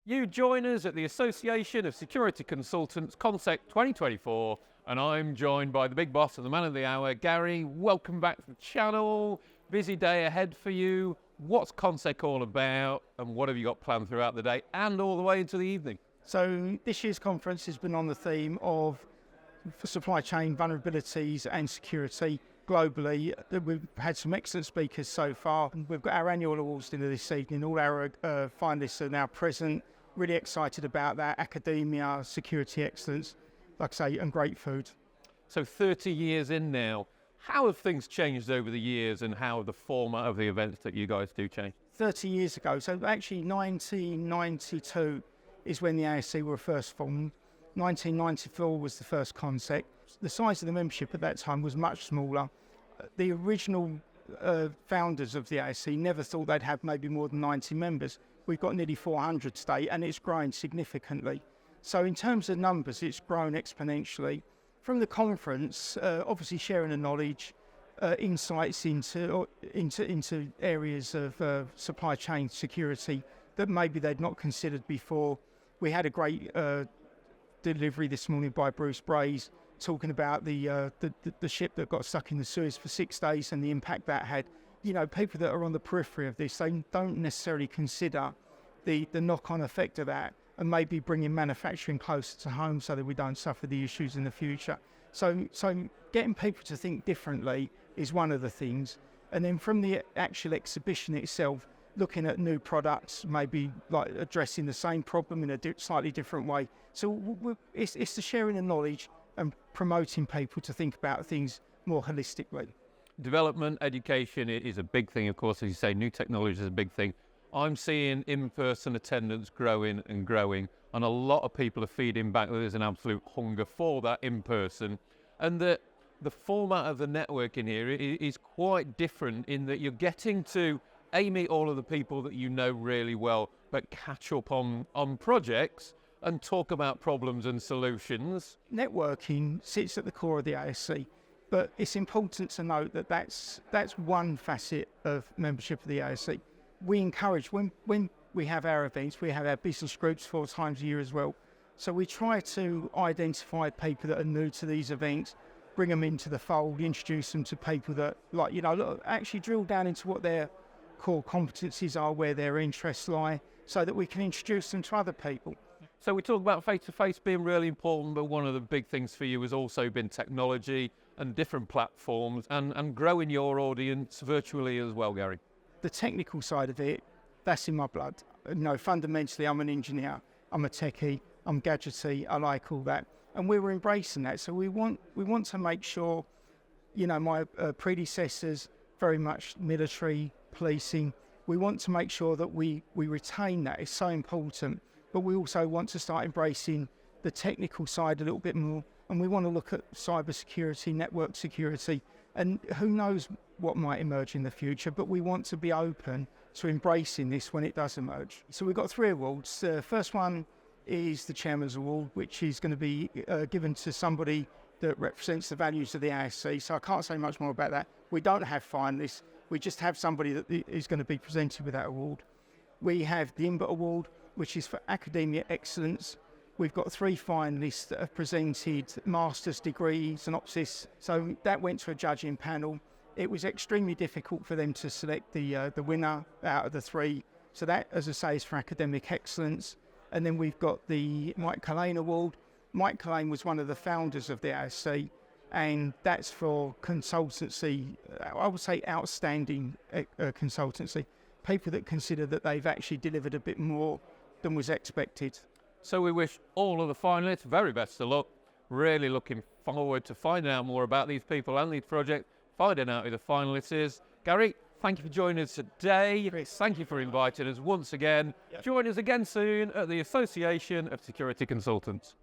You join us at the Association of Security Consultants, CONSEC 2024, and I'm joined by the big boss and the man of the hour, Gary. Welcome back to the channel. Busy day ahead for you. What's CONSEC all about, and what have you got planned throughout the day and all the way into the evening? So this year's conference has been on the theme of supply chain vulnerabilities and security globally. We've had some excellent speakers so far. We've got our annual awards dinner this evening. All our finalists are now present. Really excited about that. Academia, security excellence, like I say, and great food. So 30 years in now, how have things changed over the years, and how have the format of the events that you guys do change? 30 years ago, so actually 1992 is when the ASC were first formed. 1994 was the first CONSEC. The size of the membership at that time was much smaller. The original founders of the ASC never thought they'd have maybe more than 90 members. We've got nearly 400 today, and it's growing significantly. So in terms of numbers, it's grown exponentially. From the conference, obviously sharing the knowledge, insights into areas of supply chain security that maybe they'd not considered before. We had a great delivery this morning by Bruce Braze, talking about the ship that got stuck in the Suez for 6 days and the impact that had. You know, people that are on the periphery of this, they don't necessarily consider the knock-on effect of that, and maybe bringing manufacturing closer to home so that we don't suffer the issues in the future. So getting people to think differently is one of the things. And then from the actual exhibition itself, looking at new products, maybe like addressing the same problem in a slightly different way. So it's the sharing of knowledge and promoting people to think about things more holistically. Development, education is a big thing, of course. As you say, new technology is a big thing. I'm seeing in-person attendance growing and growing, and a lot of people are feeding back that there's an absolute hunger for that in-person, and that the format of the networking here is quite different in that you're getting to meet all of the people that you know really well, but catch up on projects and talk about problems and solutions. Networking sits at the core of the ASC, but it's important to note that that's one facet of membership of the ASC. We encourage, when we have our events, we have our business groups 4 times a year as well. So we try to identify people that are new to these events, bring them into the fold, introduce them to people that, like, you know, actually drill down into what their core competencies are, where their interests lie, so that we can introduce them to other people. So we talk about face-to-face being really important, but one of the big things for you has also been technology and different platforms and growing your audience virtually as well, Gary. The technical side of it, that's in my blood. You know, fundamentally, I'm an engineer, I'm a techie, I'm gadgety, I like all that. And we were embracing that. So we want to make sure, you know, my predecessors, very much military, policing, we want to make sure that we retain that. It's so important. But we also want to start embracing the technical side a little bit more. And we want to look at cyber security, network security, and who knows what might emerge in the future, but we want to be open to embracing this when it does emerge. So we've got 3 awards. The first one is the Chairman's Award, which is going to be given to somebody that represents the values of the ASC, so I can't say much more about that. We don't have finalists, we just have somebody that is going to be presented with that award. We have the Imbert Award, which is for academia excellence. We've got 3 finalists that have presented master's degree synopsis, so that went to a judging panel. It was extremely difficult for them to select the winner out of the 3. So that, as I say, is for academic excellence. And then we've got the Mike Cahalane Award. Mike Cahalane was one of the founders of the ASC, and that's for consultancy, I would say outstanding consultancy. People that consider that they've actually delivered a bit more than was expected. So we wish all of the finalists very best of luck. Really looking forward to finding out more about these people and these projects, finding out who the finalists is. Gary, thank you for joining us today. Thank you for inviting us once again. Yep. Join us again soon at the Association of Security Consultants.